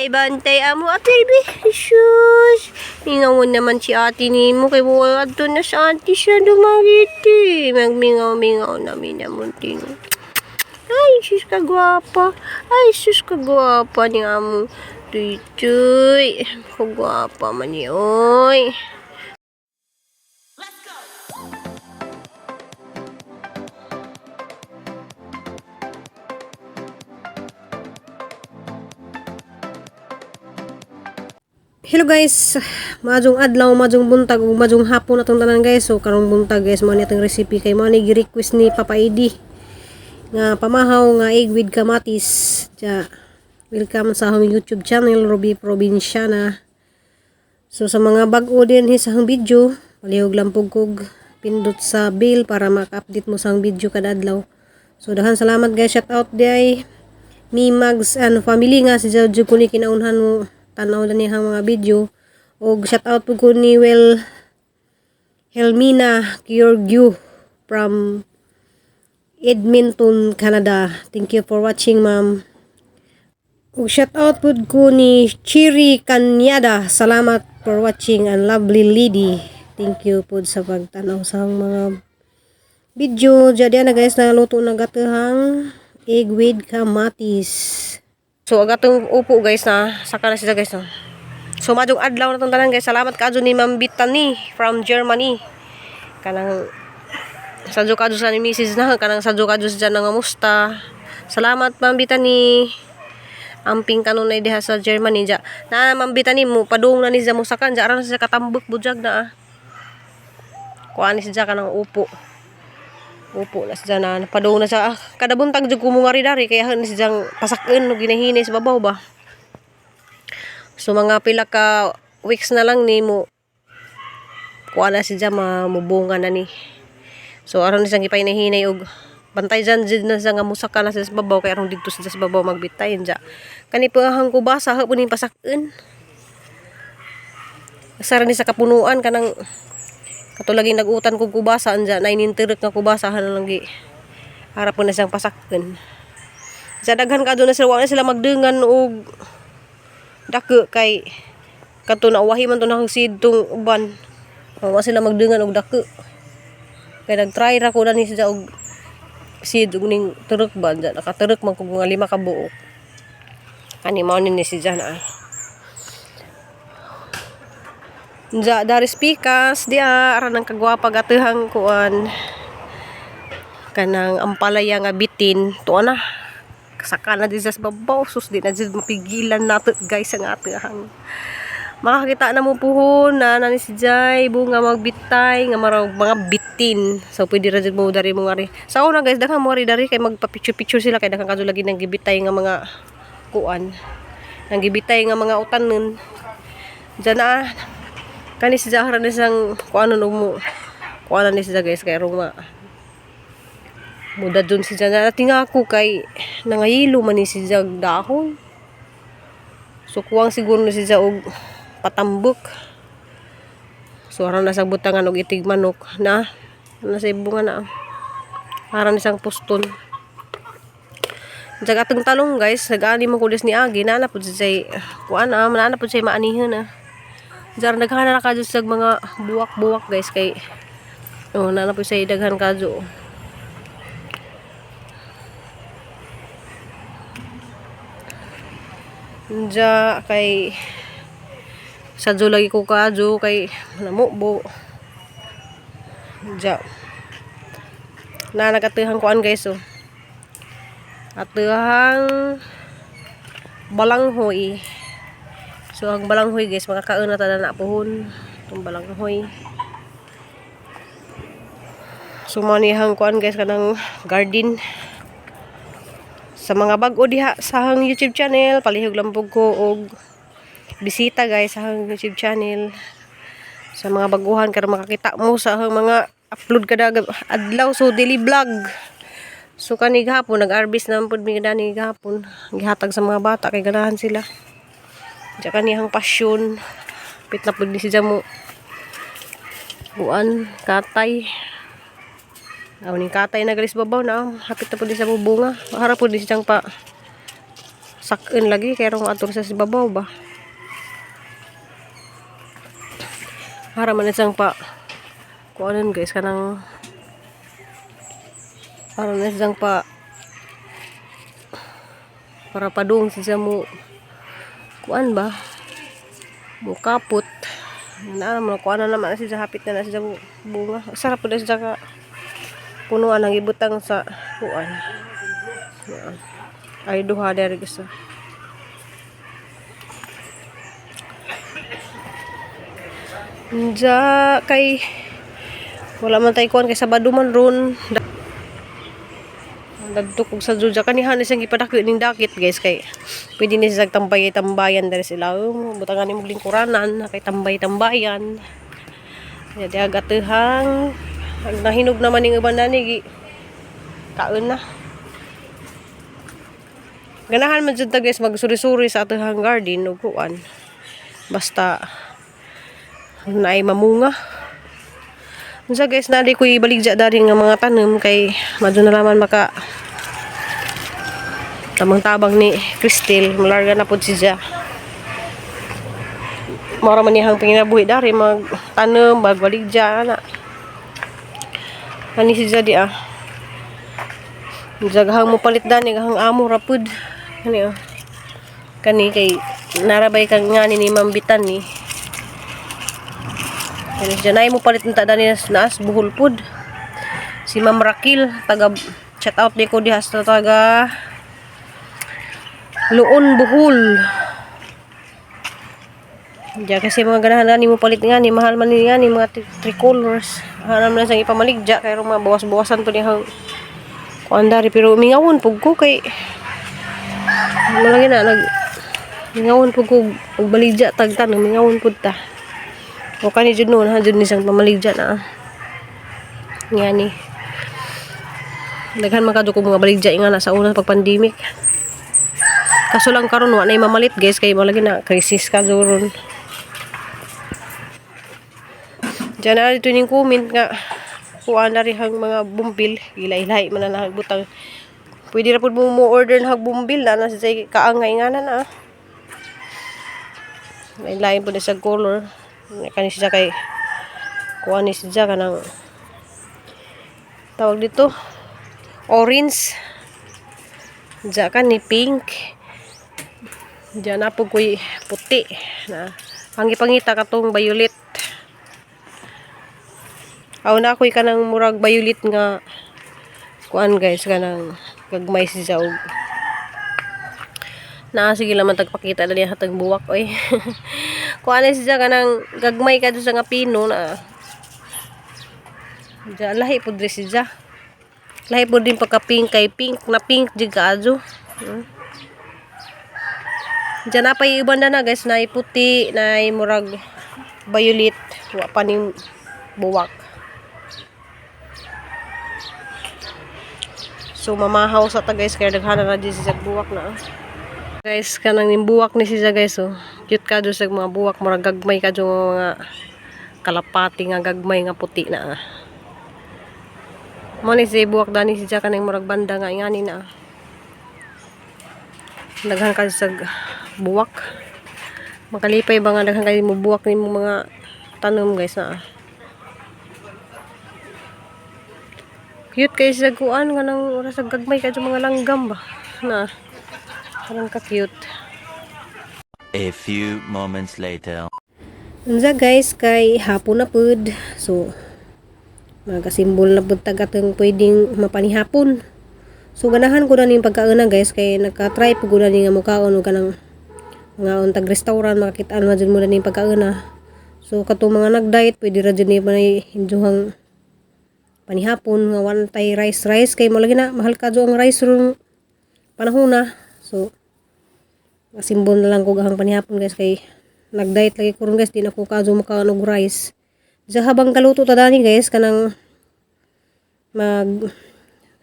Bantay amo apirbi. Sus. Mingaw naman si ate ni mo kay wala to na sa ate siya dumangiti. Magmingaw-mingaw na minamuntin. Ay, sus ka gwapa. Ay, sus ka gwapa ni amo. Tuy-tuy. Kagwapa man ni oy. Hello guys, majong adlaw, majong buntag, ug majong hapon atong tanan guys. So karong buntag guys, mo ni atong recipe kay mo ni gi-request ni Papa Edi nga pamahaw nga egg with kamatis. Ja, welcome sa akong YouTube channel Ruby Provinciana. So sa mga bag-o din sa akong video, palihog lang pug kog pindot sa bell para maka-update mo sa akong video kada adlaw. So daghang salamat guys, shout out day Mimags and family nga si Jojo ko ni kinaunhan mo tanaw na niyang mga video. Og shout out po ko ni Helmina Kyorgyu from Edmonton, Canada. Thank you for watching, ma'am. Og shout out po ko ni Chiri Kanyada. Salamat for watching and lovely lady. Thank you po sa pagtanaw sa mga video. Jadi na guys, naluto na gatahang egg with kamatis. So agatong upo guys na saka na siya guys no. So madung adlaw na tong tanan guys. Salamat kaadto ni Ma'am Bitani from Germany. Kanang sadyo kaadto sa ni Mrs. na kanang sadyo kaadto sa nga musta. Salamat Ma'am Bitani. Amping kanunay diha sa Germany ja. Na Ma'am Bitani mo padung na ni sa musakan ja aran sa katambok bujag na. Kuan ni siya kanang upo. Upo na siya na padung na sa kada buntag jud kumungari dari kaya ni siyang pasak-en no ginahinay sa babaw ba. So mga pila ka weeks na lang ni mo kuha na siya mamubunga na ni. So aron ni siyang ipahinahinay og bantay dyan na siya nga musaka na sa babaw kaya aron dito siya sa babaw magbitayin dya. Kani pa hang kubasa hapon ni pasak-en. Sara ni sa kapunuan kanang katulaging nag-utan kong kubasa anja, nainintirek nga kubasa lang gi. Harap ko na siyang pasakken. Sa daghan ka doon na sila, wala sila magdengan og dake kay kato na wahi man to na seed tong uban. Wala sila magdengan og dake. Kay nag-try ra ko na ni siya og seed og ning turek ba anja, nakaturek man kog mga 5 ka buok. Ani mao ni siya na. Ja dari spikas dia aran ang kagwapa gatehang kuan kanang ampalaya nga bitin to na saka na di sa babaw sus di na jud mapigilan nato guys ang atehang makakita na mo puhon na nani si Jay bunga magbitay nga marag mga bitin so pwede ra jud mo dari mo ngari sa una guys daghang mo dari kay magpa-picture sila kay daghang kadto lagi nang gibitay nga mga kuan nang gibitay nga mga utanon diyan na kani siya haran isang kuanon mo kuanan ni siya guys kay ruma muda dun siya na tinga ako kay nangayilo man ni siya dahon so kuwang siguro ni siya og patambok so haran na sa butangan og itig manok na sa ibunga na haran isang puston jaga atong talong guys nag-ani mo kulis ni agi na pud siya kuan na pud siya maanihin jar daghan na kadto sa mga buwak-buwak guys kay nana po sa daghan kadto. Ja kay sadyo lagi ko kadto kay namubo. Ja. Na nagatehang kuan guys atehang balanghoy. So ang balanghoy guys makakaon na tada na pohon itong balanghoy. So manihang kuan guys kanang garden sa mga bag-o diha sa hang YouTube channel palihog lang pug ko og bisita guys sa hang YouTube channel sa mga baguhan karon makakita mo sa hang mga upload kada adlaw so daily vlog. So kani gahapon nag-harvest naman pud mi gani gahapon gihatag sa mga bata kay ganahan sila. Diyan kaniyang pasyon. Pit na po din siya mo. Buwan, katay. Ning katay na galis babaw na. Hapit na po din sa bunga. Harap po din siyang sakin lagi kaya rong atur sa babaw ba. Haraman isang pa kuanan guys kanang haraman isang pa para padung siya mo kuan ba mo kapot na mo kuan na naman siya hapit na siya bunga. Sarap pud siya ka punuan ang ibutang sa kuan. Ay duha dere guys. Ja kay wala man tay kuan kay Sabado man ron. Nagtukog sa Judya kanihan isang gipadakyo ning dakit guys kay pwede ni sa tambay-tambayan dari sila. Butangan ni mong lingkuranan kay tambay-tambayan. Jadi agatehang nahinog naman ning uban nani kaon na. Ganahan man jud ta guys magsuri-suri sa atehang garden ug kuan. Basta naay mamunga. Unsa guys na di ko ibaligja dari nga mga tanom kay madyo na laman maka tamang-tabang ni Cristel malarga na pud siya. Mara man niyang panginabuhi dari magtanom magbaligja na. Ani siya di Jagahang mo palit dani gahang amo rapud. Kani kani kay narabay kang ngani ni mambitan ni. Kani janay mo palit nta dani naas buhol pud. Si Ma'am Rakil taga chat out di ko diha sa taga Luon Buhol. Diya kasi mga ganahan ni mo palit nga ni mahal man ni nga ni mga tricolors. Hanam na sang ipamaligja kay mga bawas-bawasan to ni hang kuandari pero mingawon pug ko kay malagi na mingawon pug ko og baligja tag tanong mingawon pud ta. O kani jud noon ha jud ni sang pamaligja na. Ngani. Daghan man kadto ko mga baligja nga na sa una pag pandemic. Kaso lang karon wa nay mamalit guys kay malagi na krisis ka ron. Diyan na dito ning comment nga kuan na rin hang mga bumbil ilay-ilay man na nagbutang. Pwede ra pud mo order ng bumbil na sa kaangay nga na. Lain pud sa color. Kani siya kay kuan ni siya kanang tawag dito orange. Diyan kan ni pink. Diyan na po ko'y puti na pangipangita katong violet. Aw na ako'y kanang murag violet nga kuan guys kanang gagmay siya og na sige lang man tagpakita na niya hatag buwak oy. Kuan na siya kanang gagmay ka sa nga pino na. Diyan lahi pud ri siya. Lahi pud din pagka pink kay pink na pink jud kaadyo. Diyan na pa iban na guys na puti na murag violet wa pa ning buwak. So mamahaw sa ta guys kaya daghan na di siya buwak na. Guys kanang nimbuwak ni siya guys cute ka do sa mga buwak murag gagmay ka do mga kalapati nga gagmay nga puti na. Mo ni si buwak dani siya kanang murag banda nga ingani na. Daghan ka sa buwak. Makalipay ba nga daghan kay mo buwak ni mga tanom guys na. Cute kay sa kuan kanang oras sa gagmay ka do mga langgam ba na. Parang ka-cute. A few moments later. Unsa guys kay hapon na pud. So magasimbol na pud tag atong pwedeng mapanihapon. So ganahan ko na ning pagkauna guys kay naka-try pud ko na ning mukaon og kanang mga untag restaurant makakit-an man jud mo na ning pagkauna. So katong mga nag-diet pwede ra jud ni panay injuhang panihapon nga one tay rice kay mo lagi na mahal ka ang rice ron panahon na. So simbol na lang ko gahang panihapon guys kay nag-diet lagi ko ron guys di na ko kadyo makaon og rice. Sa habang kaluto ta dani guys kanang mag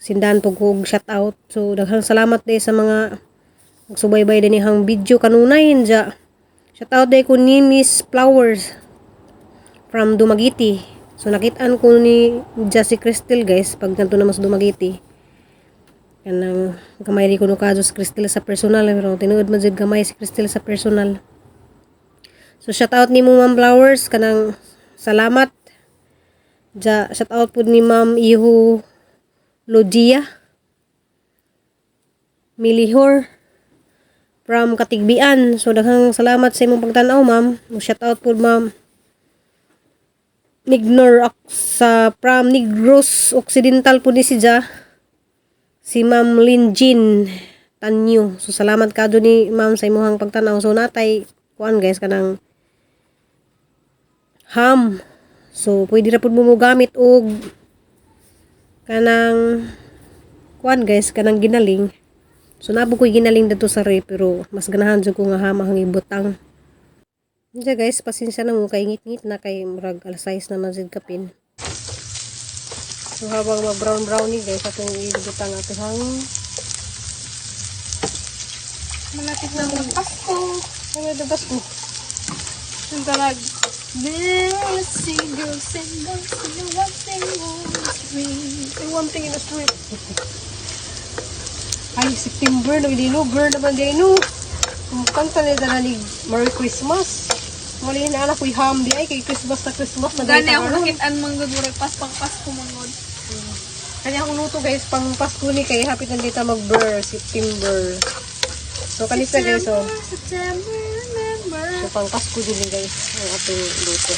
sindan pug ko shout out. So daghang salamat day sa mga nagsubaybay din hang video kanunay ja. Shout out day ko ni Miss Flowers from Dumaguete. So nakit-an ko ni Jessie Cristel guys pag nanto na mas Dumaguete. Kanang gamay ri kuno kadto si Cristel sa personal pero tinuod man jud gamay si Cristel sa personal. So shout out nimo Ma'am Flowers kanang salamat. Shout out pud ni Ma'am Ihu Logia Milihor from Katigbian. So daghang salamat sa imong pagtan-aw ma'am. Shout out pud Ma'am Nignor sa from Negros Occidental pud ni si Ma'am Linjin Tanyo. So salamat kadto ni ma'am sa imong pagtan-aw. So natay kuan guys kanang ham. So pwede ra pud mo gamit og kanang kuan guys kanang ginaling. So nabo ko'y ginaling dito sa rep pero mas ganahan jud ko nga ham ang ibutang. Diya guys, pasensya na mo kay ngit-ngit na kay murag alas 6 na man jud kapin. So habang mag-brown brownie guys atong ibutang atong Malapit na magpasko. ano dabas ko. Yung talag. Blessing goes and goes and one thing on the street. And one thing in the street. Ay, September na girl naman din no. Kanta nila na ni Merry Christmas. Mali na anak ko'y ham di ay kay Christmas na Christmas na Gani dahil ako karon. nakitaan manggod murag Pasko manggod. Kanya akong luto guys pang Pasko ni kay hapit na dito mag-burr September. So kanisa guys so. September, remember. So pang Pasko din guys ang ating luto.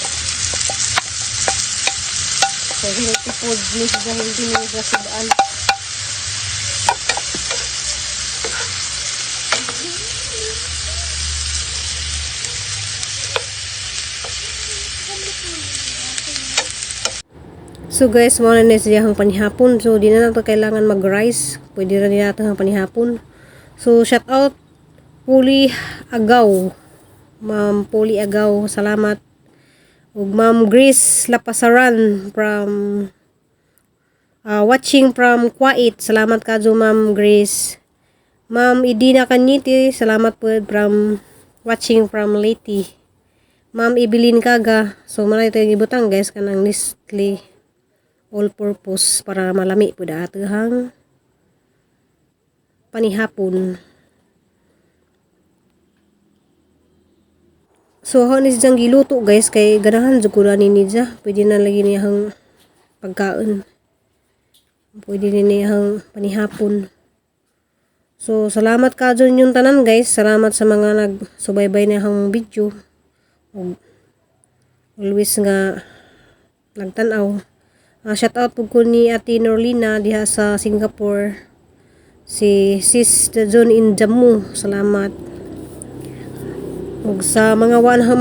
So healthy food ni sa healthy ni sa sidaan. So guys, mo na siya ang panihapon. So di na nato kailangan mag-rice. Pwede ra nila ang panihapon. So shout out Puli Agaw. Ma'am Puli Agaw, salamat. Ug Ma'am Grace Lapasaran from watching from Kuwait. Salamat kadto Ma'am Grace. Ma'am Idina Kanyiti, salamat po from watching from Leyte. Ma'am Evelyn Kaga. So malay tayo ibutang guys kanang Nestle all purpose para malami po datang panihapon. So how ni siyang giluto guys kay ganahan jud ko ni niya. Pwede na lagi niyang pagkaon. Pwede din niyang panihapon. So salamat kadto yung tanan guys. Salamat sa mga nagsubaybay niyang video. Always nga nagtan-aw. Shout out po ko ni Ate Norlina diha sa Singapore. Si Sis John in Jammu. Salamat. Ug sa mga wanha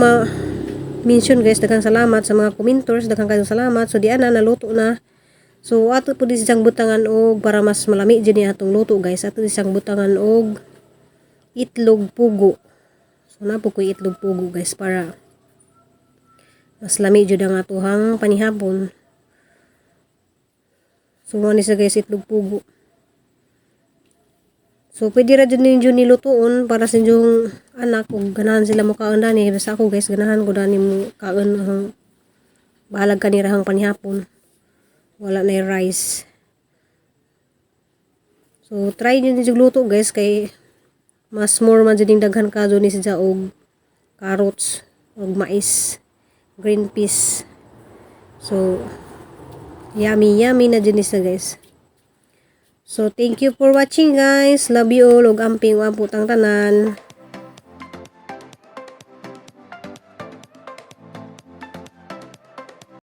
mention guys, daghang salamat sa mga commenters, daghang kayong salamat. So di ana naluto na. So ato po di siyang butangan og para mas malami jud ni atong luto guys. Ato di siyang butangan og itlog pugo. So na po ko itlog pugo guys para mas lami jud ang atuhang panihapon. So mo ni sa guys itlog pugo. So pwede ra jud ninyo nilutuon para sa inyong anak kung ganahan sila mo kaon dani. Basta ako guys ganahan ko dani mo kaon ang bahalag kanirahang panihapon. Wala na rice. So try niyo din luto guys kay mas more man jud daghan kadto ni siya og carrots og mais, green peas. So yummy na dyan isa guys. So thank you for watching guys. Love you all. Ug amping wa putang tanan.